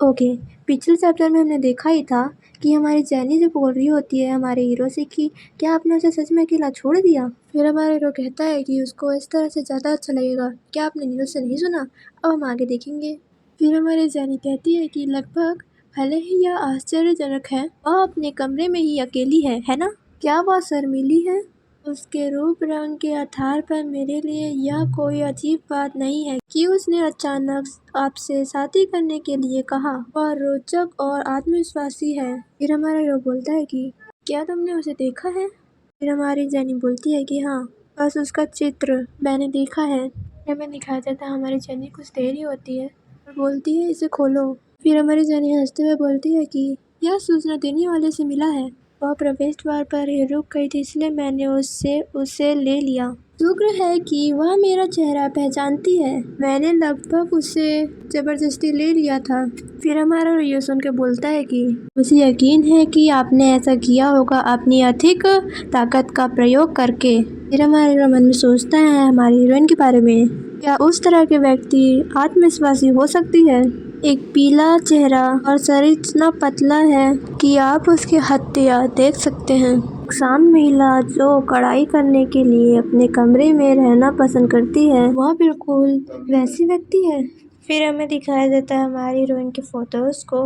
Okay. पिछले chapter में हमने देखा ही था कि हमारी जैनी जो बोल रही होती है हमारे हीरो से कि क्या आपने उसे सच में अकेला छोड़ दिया। फिर हमारा हीरो कहता है कि उसको इस तरह से ज़्यादा अच्छा लगेगा। क्या आपने नीरज से नहीं सुना? अब हम आगे देखेंगे। फिर हमारी जैनी कहती है कि लगभग भले ही यह आश्चर्यजनक है, वह अपने कमरे में ही अकेली है ना? क्या वह शर्मीली है? उसके रूप रंग के आधार पर मेरे लिए यह कोई अजीब बात नहीं है कि उसने अचानक आपसे शादी करने के लिए कहा। वह रोचक और आत्मविश्वासी है। फिर हमारा हीरो बोलता है कि क्या तुमने उसे देखा है? फिर हमारी जेनी बोलती है कि हाँ, बस उसका चित्र मैंने देखा है। हमें दिखाया जाता है हमारी जेनी कुछ देर ही होती है और बोलती है इसे खोलो। फिर हमारी जेनी हंसते हुए बोलती है कि यह सूचना देने वाले से मिला है। वह प्रवेश द्वार पर ही रुक गई थी, इसलिए मैंने उसे ले लिया। शुक्र है कि वह मेरा चेहरा पहचानती है। मैंने लगभग उसे जबरदस्ती ले लिया था। फिर हमारा हीरो सुन के बोलता है कि मुझे यकीन है कि आपने ऐसा किया होगा अपनी अधिक ताकत का प्रयोग करके। फिर हमारा हीरो मन में सोचता है हमारी हीरोइन के बारे में। क्या उस तरह के व्यक्ति आत्मविश्वासी हो सकती है? एक पीला चेहरा और शरीर इतना पतला है कि आप उसके हत्या देख सकते हैं। एक शांत महिला जो कढ़ाई करने के लिए अपने कमरे में रहना पसंद करती है, वह बिल्कुल वैसी व्यक्ति है। फिर हमें दिखाया जाता है हमारी हीरोइन के फोटोज को,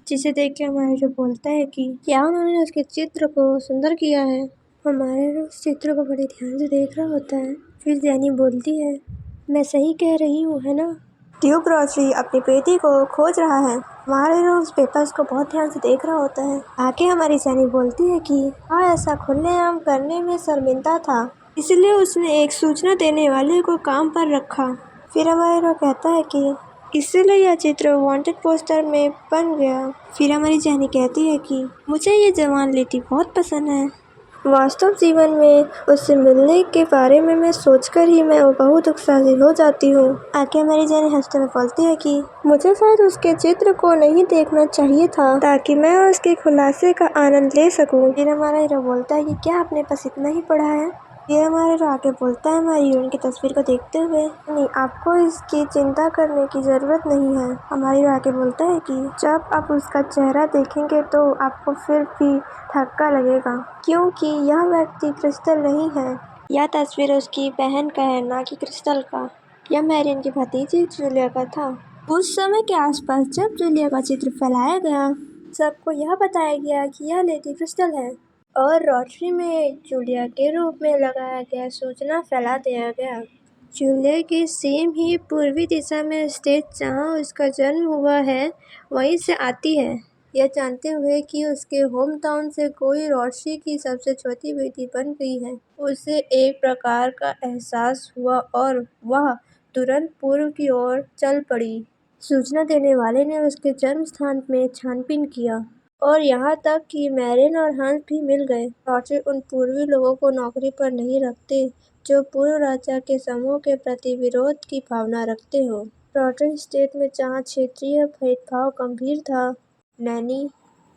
जिसे देख के हमारा हीरो बोलता है कि क्या उन्होंने उसके चित्र को सुंदर किया है। हमारे हीरो उस चित्र को बड़े ध्यान से देख रहा होता है। फिर जैनी बोलती है मैं सही कह रही हूँ, है ना? ड्यूक रॉची अपनी बेटी को खोज रहा है। हमारा हीरो उस पेपर्स को बहुत ध्यान से देख रहा होता है। आगे हमारी जैनी बोलती है कि वह ऐसा खुलेआम करने में शर्मिंदा था, इसलिए उसने एक सूचना देने वाले को काम पर रखा। फिर हमारा हीरो कहता है कि इसीलिए यह चित्र वांटेड पोस्टर में बन गया। फिर हमारी जैनी कहती है कि मुझे ये जवान लेडी बहुत पसंद है। वास्तव जीवन में उससे मिलने के बारे में मैं सोचकर ही मैं बहुत उत्साहित हो जाती हूँ। आगे हमारी जैनी हंसते हुए बोलती है कि मुझे शायद उसके चित्र को नहीं देखना चाहिए था, ताकि मैं उसके खुलासे का आनंद ले सकूँ। फिर हमारा हीरो बोलता है कि क्या आपने बस इतना ही पढ़ा है? फिर हमारा हीरो आगे बोलता है हमारी हीरोइन की तस्वीर को देखते हुए, नहीं, आपको इसकी चिंता करने की जरूरत नहीं है। हमारी हीरो आगे बोलता है कि जब आप उसका चेहरा देखेंगे तो आपको फिर भी धक्का लगेगा, क्योंकि यह व्यक्ति क्रिस्टल नहीं है। यह तस्वीर उसकी बहन का है, ना कि क्रिस्टल का। यह मैरियन की भतीजी जूलिया का था। उस समय के आसपास जब जूलिया का चित्र फैलाया गया, सबको यह बताया गया कि यह लेडी क्रिस्टल है और रोटरी में जूलिया के रूप में लगाया गया सूचना फैला दिया गया। जूलिया की सेम ही पूर्वी दिशा में स्थित जहाँ उसका जन्म हुआ है, वहीं से आती है। यह जानते हुए कि उसके होम टाउन से कोई रोटरी की सबसे छोटी बेटी बन गई है, उसे एक प्रकार का एहसास हुआ और वह तुरंत पूर्व की ओर चल पड़ी। सूचना देने वाले ने उसके जन्म स्थान में छानबीन किया और यहाँ तक कि मैरियन और हंस भी मिल गए। रोटरी उन पूर्वी लोगों को नौकरी पर नहीं रखते जो पूर्व राजा के समूह के प्रति विरोध की भावना रखते हो। रोटरी स्टेट में जहाँ क्षेत्रीय भेदभाव गंभीर था, नैनी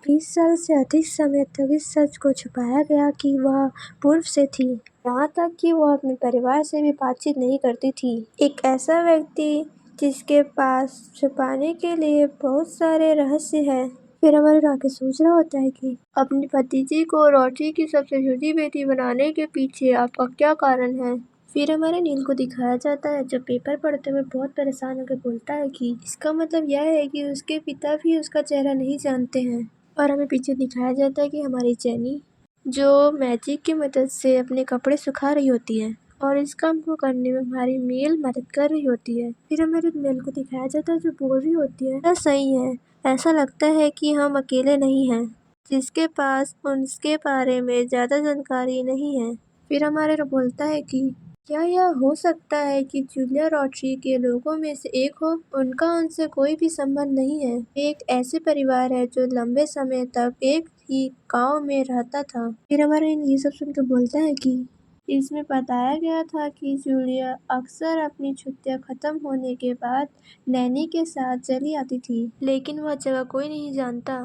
20 साल से अधिक समय तक इस सच को छुपाया गया कि वह पूर्व से थी, यहाँ तक कि वह अपने परिवार से भी बातचीत नहीं करती थी। एक ऐसा व्यक्ति जिसके पास छुपाने के लिए बहुत सारे रहस्य हैं। फिर हमारे राकेश सोच रहा होता है कि अपनी भतीजी को रोटरी की सबसे छोटी बेटी बनाने के पीछे आपका क्या कारण है। फिर हमारे नील को दिखाया जाता है जो पेपर पढ़ते हुए बहुत परेशान होकर बोलता है कि इसका मतलब यह है कि उसके पिता भी उसका चेहरा नहीं जानते हैं। और हमें पीछे दिखाया जाता है कि हमारी जेनी जो मैजिक की मदद से अपने कपड़े सुखा रही होती है और इस काम को करने में हमारी मेल मदद कर रही होती है। फिर हमारे मेल को दिखाया जाता है जो बोल रही होती है सही है, ऐसा लगता है कि हम अकेले नहीं हैं, जिसके पास उनके बारे में ज़्यादा जानकारी नहीं है। फिर हमारे बोलता है कि क्या यह हो सकता है कि जूलिया रोटरी के लोगों में से एक हो? उनका उनसे कोई भी संबंध नहीं है। एक ऐसे परिवार है जो लंबे समय तक एक ही गांव में रहता था। फिर हमारे ये सब सुन के बोलता है कि इसमें बताया गया था कि जूलिया अक्सर अपनी छुट्टियां खत्म होने के बाद नैनी के साथ चली आती थी, लेकिन वह जगह कोई नहीं जानता।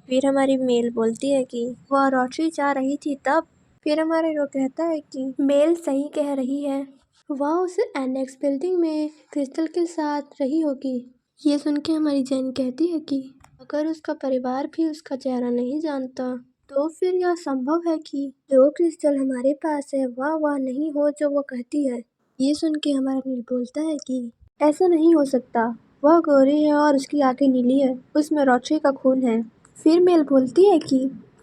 फिर हमारी मेल बोलती है कि वह रोटरी जा रही थी तब। फिर हमारा हीरो कहता है कि मेल सही कह रही है, वह उस एनेक्स बिल्डिंग में क्रिस्टल के साथ रही होगी। ये सुन के हमारी जैन कहती है कि अगर उसका परिवार भी उसका चेहरा नहीं जानता तो फिर यह संभव है कि जो क्रिस्टल हमारे पास है वह नहीं हो जो वो कहती है। ये सुन के हमारा नील बोलता है कि ऐसा नहीं हो सकता, वह गोरी है और उसकी आंखें नीली है, उसमें रोशनी का खून है। फिर मेल बोलती है कि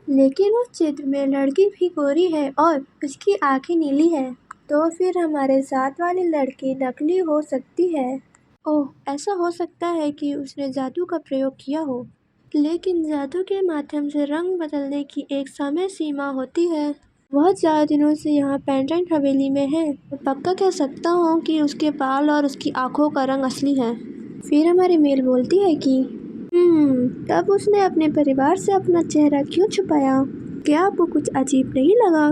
लेकिन उस चित्र में लड़की भी गोरी है और उसकी आंखें नीली है, तो फिर हमारे साथ वाली लड़की नकली हो सकती है। ओह, ऐसा हो सकता है कि उसने जादू का प्रयोग किया हो, लेकिन जादू के माध्यम से रंग बदलने की एक समय सीमा होती है। वह 4 दिनों से यहाँ पेंडेंट हवेली में है। मैं पक्का कह सकता हूँ कि उसके बाल और उसकी आंखों का रंग असली है। फिर हमारी मेल बोलती है कि तब उसने अपने परिवार से अपना चेहरा क्यों छुपाया? क्या आपको कुछ अजीब नहीं लगा?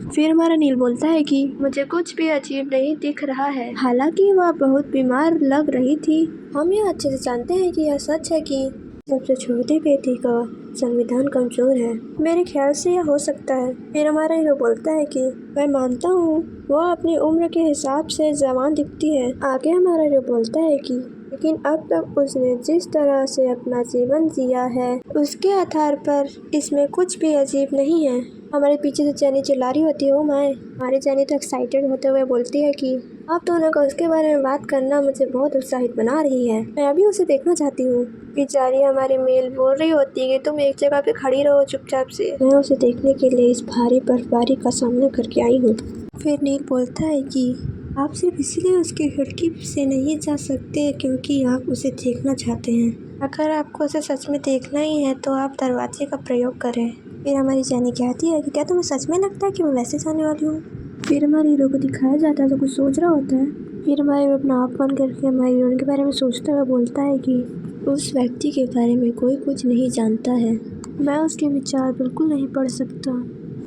फिर हमारा नील बोलता है कि मुझे कुछ भी अजीब नहीं दिख रहा है, हालांकि वह बहुत बीमार लग रही थी। हम यह अच्छे से जानते हैं कि यह सच है कि सबसे छोटी बेटी का संविधान कमजोर है। मेरे ख्याल से यह हो सकता है। फिर हमारा हीरो बोलता है कि मैं मानता हूँ वह अपनी उम्र के हिसाब से जवान दिखती है। आगे हमारा हीरो बोलता है कि लेकिन अब तक उसने जिस तरह से अपना जीवन जिया है उसके आधार पर इसमें कुछ भी अजीब नहीं है। हमारे पीछे से जैनी चिल्ला रही होती है, ओ माय। हमारी जैनी तो एक्साइटेड होते हुए बोलती है कि आप दोनों को उसके बारे में बात करना मुझे बहुत उत्साहित बना रही है, मैं अभी उसे देखना चाहती हूँ। बेचारी हमारी मेल बोल रही होती है कि तुम एक जगह पे खड़ी रहो चुपचाप से, मैं उसे देखने के लिए इस भारी बर्फबारी का सामना करके आई हूँ। फिर नील बोलता है कि आप सिर्फ इसलिए उसकी खिड़की से नहीं जा सकते क्योंकि आप उसे देखना चाहते हैं। अगर आपको उसे सच में देखना ही है तो आप दरवाजे का प्रयोग करें। फिर हमारी जैनी कहती है कि क्या तुम्हें सच में लगता है कि मैं वैसे जाने वाली हूँ? फिर हमारे हीरो को दिखाया जाता है तो कुछ सोच रहा होता है। फिर हमारे हीरो अपना आँख बंद करके हमारे हीरोइन के बारे में सोचता हुआ बोलता है कि उस व्यक्ति के बारे में कोई कुछ नहीं जानता है, मैं उसके विचार बिल्कुल नहीं पढ़ सकता।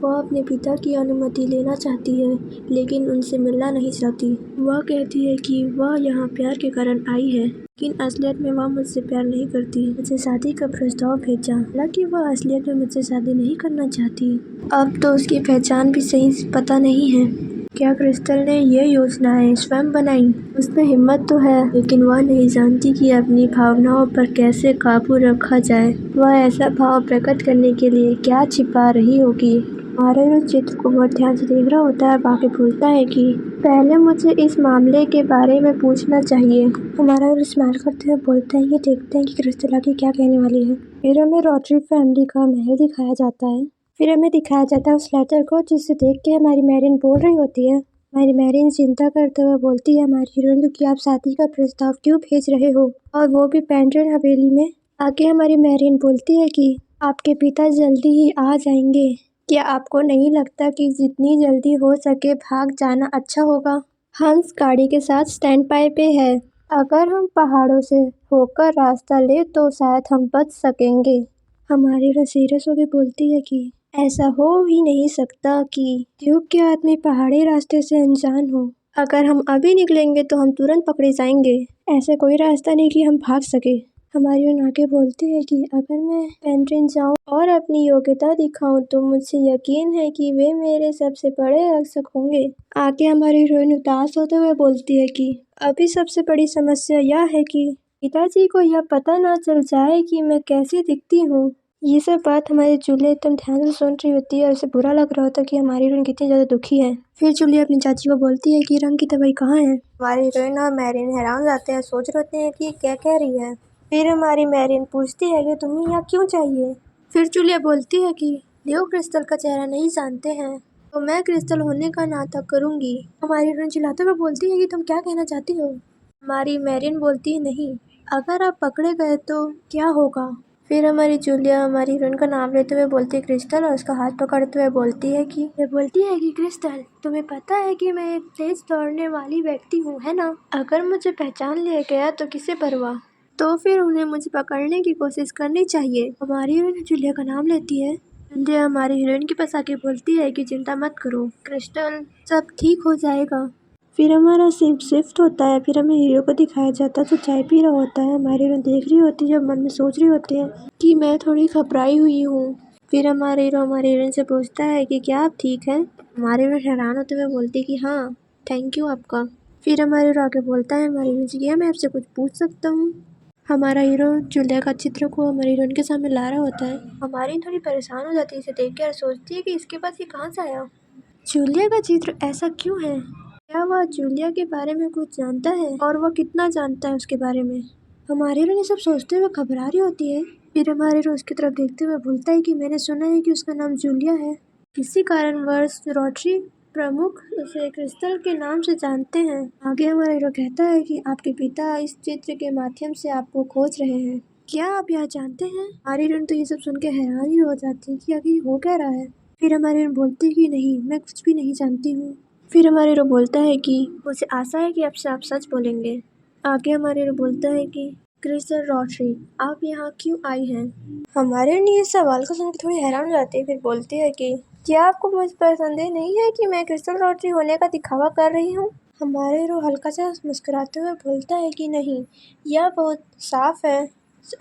वह अपने पिता की अनुमति लेना चाहती है लेकिन उनसे मिलना नहीं चाहती। वह कहती है कि वह यहाँ प्यार के कारण आई है, लेकिन असलियत में वह मुझसे प्यार नहीं करती। मुझे शादी का प्रस्ताव भेजा, हालांकि वह असलियत में मुझसे शादी नहीं करना चाहती। अब तो उसकी पहचान भी सही पता नहीं है। क्या क्रिस्टल ने ये योजनाएं स्वयं बनाई? उसमें हिम्मत तो है लेकिन वह नहीं जानती कि अपनी भावनाओं पर कैसे काबू रखा जाए। वह ऐसा भाव प्रकट करने के लिए क्या छिपा रही होगी? हमारा हीरो चित्र को बहुत ध्यान से देख रहा होता है, बाकी बोलता है कि पहले मुझे इस मामले के बारे में पूछना चाहिए। हमारा हीरो स्माइल करते हुए बोलता है, ये देखते हैं कि क्रिस्टल आगे क्या कहने वाली है। फिर हमें रॉटरी फैमिली का महल दिखाया जाता है। फिर हमें दिखाया जाता है उस लेटर को जिसे देख के हमारी मैरिन बोल रही होती है। हमारी मैरिन चिंता करते हुए बोलती है हमारी हीरोइन को कि आप शादी का प्रस्ताव क्यों भेज रहे हो, और वो भी पेंटेड हवेली में। आगे हमारी मैरिन बोलती है कि आपके पिता जल्दी ही आ जाएंगे, क्या आपको नहीं लगता कि जितनी जल्दी हो सके भाग जाना अच्छा होगा? हंस गाड़ी के साथ स्टैंड बाय पे है, अगर हम पहाड़ों से होकर रास्ता ले तो शायद हम बच सकेंगे। हमारी सीरियस होकर बोलती है कि ऐसा हो ही नहीं सकता कि ट्यूब के आदमी पहाड़ी रास्ते से अनजान हो। अगर हम अभी निकलेंगे तो हम तुरंत पकड़े जाएंगे, ऐसा कोई रास्ता नहीं कि हम भाग सके। हमारी आगे बोलती है कि अगर मैं पेंट्रिन जाऊं और अपनी योग्यता दिखाऊं तो मुझे यकीन है कि वे मेरे सबसे बड़े रक्षक होंगे। आगे हमारी हीरोइन उदास होते हुए बोलती है कि अभी सबसे बड़ी समस्या यह है कि पिताजी को यह पता ना चल जाए कि मैं कैसी दिखती हूँ। ये सब बात हमारी जूलिया एकदम ध्यान से सुन रही होती है और उसे बुरा लग रहा होता है कि हमारी हीरोइन कितनी ज़्यादा दुखी है। फिर जूलिया अपनी चाची को बोलती है कि रंग की दवाई कहाँ है? हमारी हीरोइन और मैरिन हैरान जाते हैं, सोच रहे होते हैं कि क्या कह रही है। फिर हमारी मैरिन पूछती है कि तुम्हें यहाँ क्यों चाहिए? फिर जूलिया बोलती है कि लियो क्रिस्टल का चेहरा नहीं जानते हैं तो मैं क्रिस्टल होने का नाटक करूँगी। हमारी हीरोइन चिल्लाते हुए बोलती है कि तुम क्या कहना चाहती हो? हमारी मैरिन बोलती है नहीं, अगर आप पकड़े गए तो क्या होगा? फिर हमारी जूलिया हमारी हीरोइन का नाम लेते हुए बोलती है क्रिस्टल, और उसका हाथ पकड़ते हुए बोलती है कि क्रिस्टल, तुम्हें पता है कि मैं एक तेज दौड़ने वाली व्यक्ति हूँ, है ना? अगर मुझे पहचान लिया गया तो किसे परवाह, तो फिर उन्हें मुझे पकड़ने की कोशिश करनी चाहिए। हमारी हीरोइन जूलिया का नाम लेती है। जूलिया हमारी हीरोइन के पास आके बोलती है कि चिंता मत करो क्रिस्टल, सब ठीक हो जाएगा। फिर हमारा सीन शिफ्ट होता है। फिर हमें हीरो को दिखाया जाता है जो चाय पी रहा होता है। हमारी हीरो देख रही होती है, जब मन में सोच रही होती है कि मैं थोड़ी घबराई हुई हूँ। फिर हमारे हीरो हमारी हीरोइन से पूछता है कि क्या आप ठीक हैं? हमारी हीरो हैरान होते हुए बोलती है कि हाँ, थैंक यू आपका। फिर हमारे हीरो आगे बोलता है हमारी हीरोइन से, क्या मैं आपसे कुछ पूछ सकता हूँ? हमारा हीरो जूलिया का चित्र को हमारे हीरोइन के सामने ला रहा होता है। हमारी थोड़ी परेशान हो जाती है इसे देख के और सोचती है कि इसके पास ये कहाँ से आया। जूलिया का चित्र ऐसा क्यों है? क्या वह जूलिया के बारे में कुछ जानता है और वह कितना जानता है उसके बारे में? हमारी हीरोइन ये सब सोचते हुए घबरा रही होती है। फिर हमारे हीरो उसकी तरफ देखते हुए बोलता है कि मैंने सुना है कि उसका नाम जूलिया है। किसी कारणवश रोटरी प्रमुख उसे क्रिस्टल के नाम से जानते हैं। आगे हमारा हीरो कहता है कि आपके पिता इस चित्र के माध्यम से आपको खोज रहे हैं। क्या आप यह जानते हैं? हमारी हीरोइन तो ये सब सुन के हैरान ही हो जाती है कि आखिर हो क्या रहा है। फिर हमारी हीरोइन बोलती है कि नहीं, मैं कुछ भी नहीं जानती हूँ। फिर हमारे हीरो बोलता है कि मुझे आशा है कि आपसे आप सच बोलेंगे। आगे हमारे हीरो बोलता है कि क्रिस्टल रोटरी, आप यहाँ क्यों आई हैं? हमारे लिए इस सवाल को सुनकर थोड़ी हैरान हो जाती है। फिर बोलती है कि क्या आपको मुझ पर संदेह नहीं है कि मैं क्रिस्टल रोटरी होने का दिखावा कर रही हूँ? हमारे हीरो हल्का सा मुस्कुराते हुए बोलता है कि नहीं, यह बहुत साफ है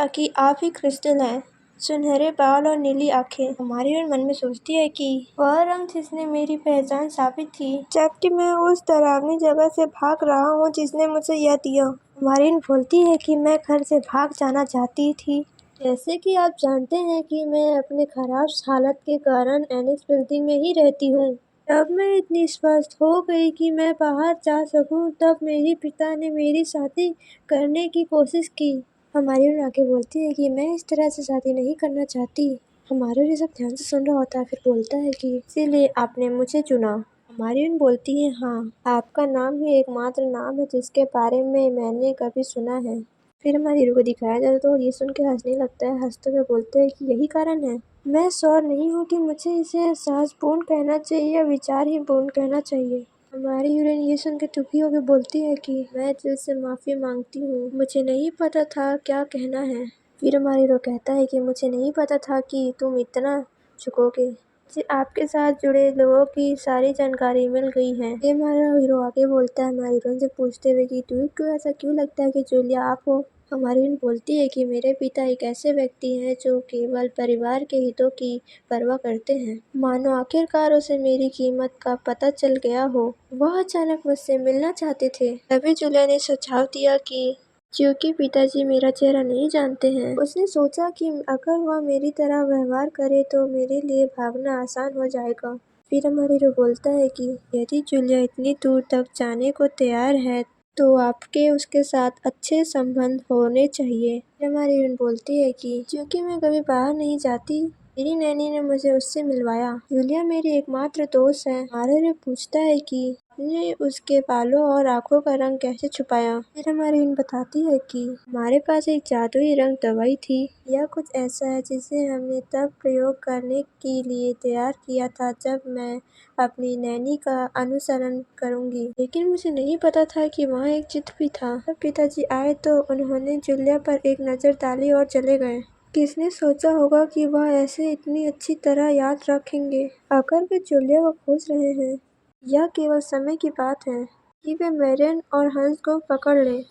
कि आप ही क्रिस्टल हैं। सुनहरे बाल और नीली आंखें। हमारी हीरोइन मन में सोचती है कि वह रंग जिसने मेरी पहचान साबित की, जबकि मैं उस डरावनी जगह से भाग रहा हूँ जिसने मुझे यह दिया। हमारी हीरोइन बोलती है कि मैं घर से भाग जाना चाहती थी। जैसे कि आप जानते हैं कि मैं अपने खराब हालत के कारण एनिक्स बिल्डिंग में ही रहती हूँ। जब मैं इतनी स्वस्थ हो गई कि मैं बाहर जा सकूं, तब मेरे पिता ने मेरी शादी करने की कोशिश की। हमारी हीरोइन आगे बोलती है कि मैं इस तरह से शादी नहीं करना चाहती। हमारे ये सब ध्यान से सुन रहा होता है। फिर बोलता है कि इसीलिए आपने मुझे चुना। हमारी हीरोइन बोलती है हाँ, आपका नाम ही एकमात्र नाम है जिसके बारे में मैंने कभी सुना है। फिर हमारे हीरो को दिखाया जाता है तो ये सुन के हंसने लगता है। हंसते हुए बोलते हैं कि यही कारण है। मैं श्योर नहीं हूँ कि मुझे इसे एहसासपूर्ण कहना चाहिए या विचारहीनपूर्ण कहना चाहिए। हमारी हीरोइन ये सुन के दुखी होकर बोलती है कि मैं दिल से माफ़ी मांगती हूँ, मुझे नहीं पता था क्या कहना है। फिर हमारा हीरो कहता है कि मुझे नहीं पता था कि तुम इतना झुकोगे। मुझे आपके साथ जुड़े लोगों की सारी जानकारी मिल गई है। ये हमारा हीरो आगे बोलता है हमारी हीरोइन से पूछते हुए कि तुम्हें क्यों ऐसा क्यों लगता है कि जूलिया आप हो? हमारी हीरोइन बोलती है कि मेरे पिता एक ऐसे व्यक्ति हैं जो केवल परिवार के हितों की परवाह करते हैं। मानो आखिरकार उसे मेरी कीमत का पता चल गया हो। वह अचानक मुझसे मिलना चाहते थे। तभी जूलिया ने सुझाव दिया कि क्योंकि पिताजी मेरा चेहरा नहीं जानते हैं, उसने सोचा कि अगर वह मेरी तरह व्यवहार करे तो मेरे लिए भागना आसान हो जाएगा। फिर हमारे हीरो बोलता है कि यदि जूलिया इतनी दूर तक जाने को तैयार है तो आपके उसके साथ अच्छे संबंध होने चाहिए। हमारी हीरोइन बोलती है कि क्योंकि मैं कभी बाहर नहीं जाती, मेरी नैनी ने मुझे उससे मिलवाया। जूलिया मेरी एकमात्र दोस्त है। हमारा हीरो पूछता है कि आपने उसके बालों और आंखों का रंग कैसे छुपाया? फिर हमारी हीरोइन बताती है कि हमारे पास एक जादुई रंग दवाई थी। यह कुछ ऐसा है जिसे हमने तब प्रयोग करने के लिए तैयार किया था जब मैं अपनी नैनी का अनुसरण करूंगी, लेकिन मुझे नहीं पता था कि वहाँ एक चित्र भी था। जब पिताजी आए तो उन्होंने जूलिया पर एक नज़र डाली और चले गए। किसने सोचा होगा कि वह ऐसे इतनी अच्छी तरह याद रखेंगे? अगर वे जूलिया को खोज रहे हैं, यह केवल समय की बात है कि वे मैरियन और हंस को पकड़ लें।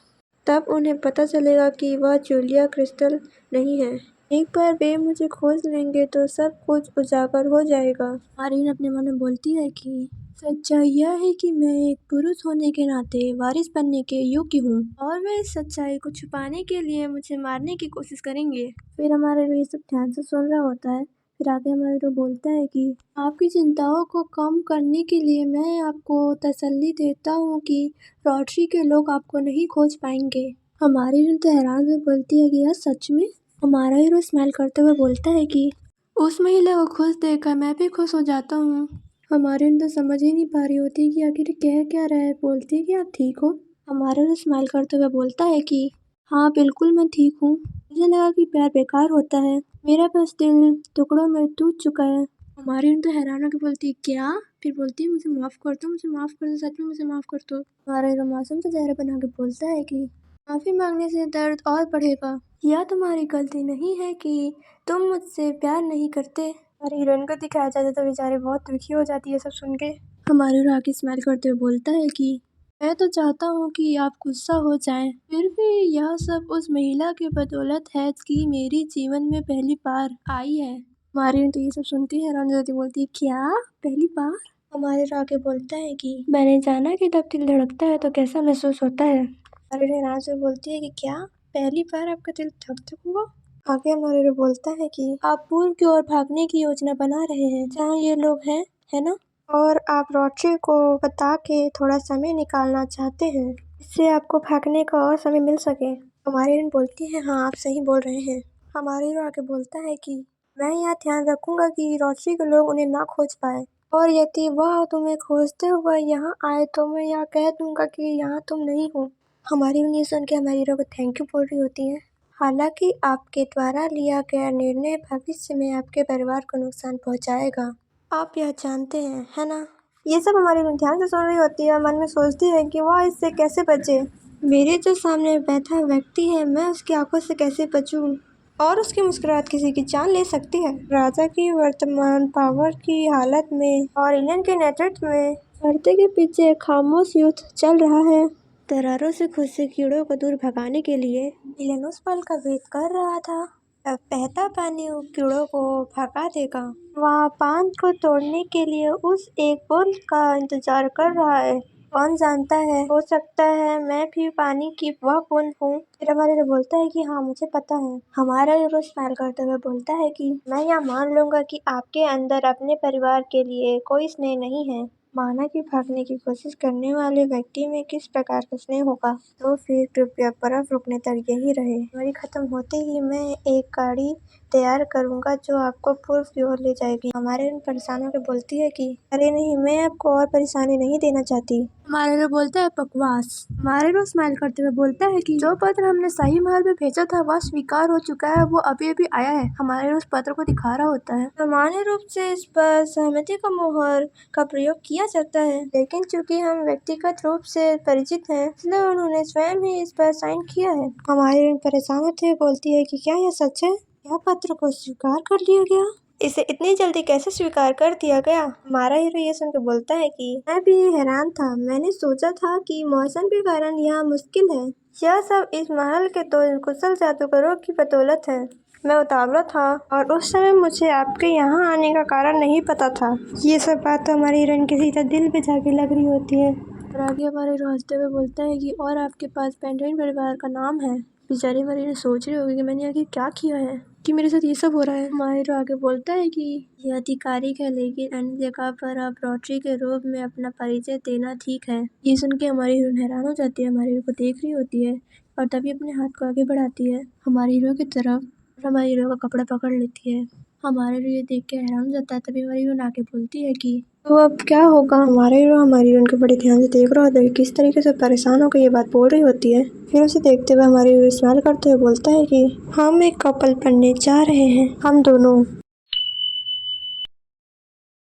तब उन्हें पता चलेगा कि वह जूलिया क्रिस्टल नहीं है। एक बार वे मुझे खोज लेंगे तो सब कुछ उजागर हो जाएगा। आर्यन अपने मन में बोलती है कि सच्चाई यह है कि मैं एक पुरुष होने के नाते वारिस बनने के योग्य हूँ और वे इस सच्चाई को छुपाने के लिए मुझे मारने की कोशिश करेंगे। फिर हमारे ये सब ध्यान से सुन रहा होता है। फिर आगे हमारे तो बोलता है कि आपकी चिंताओं को कम करने के लिए मैं आपको तसल्ली देता हूँ कि रोटरी के लोग आपको नहीं खोज पाएंगे। हमारी हीरोइन तो हैरान से बोलती है कि यह सच में? हमारा हीरो स्माइल करते हुए बोलता है कि उस महिला को खुश देखकर मैं भी खुश हो जाता हूँ। हमारी हीरोइन तो समझ ही नहीं पा रही होती कि आखिर कह क्या रहा है। बोलती है कि आप ठीक हो? हमारा हीरो स्माइल करते हुए बोलता है कि हाँ बिल्कुल मैं ठीक हूँ। मुझे लगा कि प्यार बेकार होता है। मेरा बस दिल टुकड़ों में टूट चुका है। हमारी हीरोइन तो हैरान होकर बोलती है क्या? फिर बोलती है मुझे माफ़ कर दो, मुझे माफ़ कर दो, सच में मुझे माफ़ कर दो। हमारा हीरो मासूम सा चेहरा बना के बोलता है कि माफ़ी मांगने से दर्द और बढ़ेगा। यह तुम्हारी गलती नहीं है कि तुम मुझसे प्यार नहीं करते। और हीरोइन को दिखाया जाता है तो बेचारी बहुत दुखी हो जाती है सब सुन के। हमारे हीरो आगे स्माइल करते हुए बोलता है कि मैं तो चाहता हूँ कि आप गुस्सा हो जाएं, फिर भी यह सब उस महिला की बदौलत है कि मेरी जीवन में पहली बार आई है। हमारी हीरोइन तो ये सब सुनती है हैरान हो जाती, बोलती है क्या पहली बार? हमारे हीरो आगे बोलता है कि मैंने जाना कि जब दिल धड़कता है तो कैसा महसूस होता है। हमारी हीरोइन हैरान से बोलती है कि क्या? पहली बार आपका दिल धक धक हुआ? आगे हमारे हीरो बोलता है कि आप पूल की ओर भागने की योजना बना रहे हैं जहाँ ये लोग हैं, है ना? और आप रोटरी को बता के थोड़ा समय निकालना चाहते हैं इससे आपको भागने का और समय मिल सके। हमारी हीरोइन बोलती है हाँ आप सही बोल रहे हैं। हमारे हीरो आगे बोलता है कि मैं यहाँ ध्यान रखूंगा कि रोटरी के लोग उन्हें ना खोज पाए और यदि वह तुम्हें खोजते हुए यहाँ आए तो मैं यहाँ कह दूंगा कि यहाँ तुम नहीं हो। हमारी हीरोइन सुन के हमारे हीरो को थैंक यू बोल रही होती है। हालांकि आपके द्वारा लिया गया निर्णय भविष्य में आपके परिवार को नुकसान पहुंचाएगा, आप यह जानते हैं, है ना? ये सब हमारी हीरोइन ध्यान से सुन रही होती है, मन में सोचती है कि वह इससे कैसे बचे। मेरे जो सामने बैठा व्यक्ति है मैं उसकी आंखों से कैसे बचूं और उसकी मुस्कुराहट किसी की जान ले सकती है। राजा की वर्तमान पावर की हालत में और इंडियन के नेतृत्व में पर्दे के पीछे खामोश युद्ध चल रहा है। दरारों से खुद कीड़ों को दूर भगाने के लिए विलेन उस पल का वेट कर रहा था। अब बहता पानी कीड़ों को भगा देगा। वह बांध को तोड़ने के लिए उस एक बूंद का इंतजार कर रहा है। कौन जानता है, हो सकता है मैं भी पानी की वह बूंद हूँ। फिर हमारे हीरो बोलता है कि हाँ मुझे पता है। हमारा हीरो स्माइल करते हुए बोलता है कि मैं यह मान लूंगा कि आपके अंदर अपने परिवार के लिए कोई स्नेह नहीं है। माना कि भागने की कोशिश करने वाले व्यक्ति में किस प्रकार का स्नेह होगा, तो फिर कृपया बर्फ रुकने तक यही रहे। गाड़ी खत्म होते ही मैं एक गाड़ी तैयार करूंगा जो आपको पूर्व की ओर ले जाएगी। हमारे उन परेशान होकर बोलती है कि अरे नहीं, मैं आपको और परेशानी नहीं देना चाहती। हमारे हीरो बोलता है बकवास। हमारे हीरो स्माइल करते हुए बोलता है कि जो पत्र हमने सही महल में भेजा था वह स्वीकार हो चुका है, वो अभी अभी आया है। हमारे हीरो उस पत्र को दिखा रहा होता है। सामान्य रूप से इस पर सहमति का मोहर का प्रयोग किया जाता है, लेकिन चूंकि हम व्यक्तिगत रूप से परिचित हैं इसलिए उन्होंने स्वयं ही इस पर साइन किया है। हमारी हीरोइन परेशान होते हुए बोलती है कि क्या यह सच है? क्या पत्र को स्वीकार कर लिया गया? इसे इतनी जल्दी कैसे स्वीकार कर दिया गया? हमारा हीरो ये सुनकर बोलता है कि मैं भी हैरान था। मैंने सोचा था कि मौसम के कारण यह मुश्किल है। यह सब इस महल के दो कुशल जादूगरों की बदौलत है। मैं उतावला था और उस समय मुझे आपके यहाँ आने का कारण नहीं पता था। ये सब बात तो हमारी हीरोइन के सीधा दिल पे जाके लग रही होती है। और आगे हमारे हीरो हंसते हुए बोलता है कि और आपके पास पेंडेंट परिवार का नाम है। बेचारी हमारी हीरोइन सोच रही होगी कि मैंने आगे क्या किया है कि मेरे साथ ये सब हो रहा है। हमारा हीरो आगे बोलता है कि यह आधिकारिक है, लेकिन अन्य जगह पर आप रोटरी के रूप में अपना परिचय देना ठीक है। ये सुन के हमारी हीरोइन हैरान हो जाती है, हमारे हीरो को देख रही होती है और तभी अपने हाथ को आगे बढ़ाती है हमारे हीरो की तरफ और हमारे हीरो का कपड़ा पकड़ लेती है। हमारे हीरो ये देख के हैरान हो जाता है। तभी हमारी हीरोइन आके बोलती है कि तो अब क्या होगा? हमारे हीरो हमारी हीरोइन को बड़े ध्यान से देख रहा होता है, किस तरीके से परेशान होकर ये बात बोल रही होती है। फिर उसे देखते हुए हमारी हीरो स्माइल करते हुए बोलता है कि हम एक कपल बनने जा रहे हैं। हम दोनों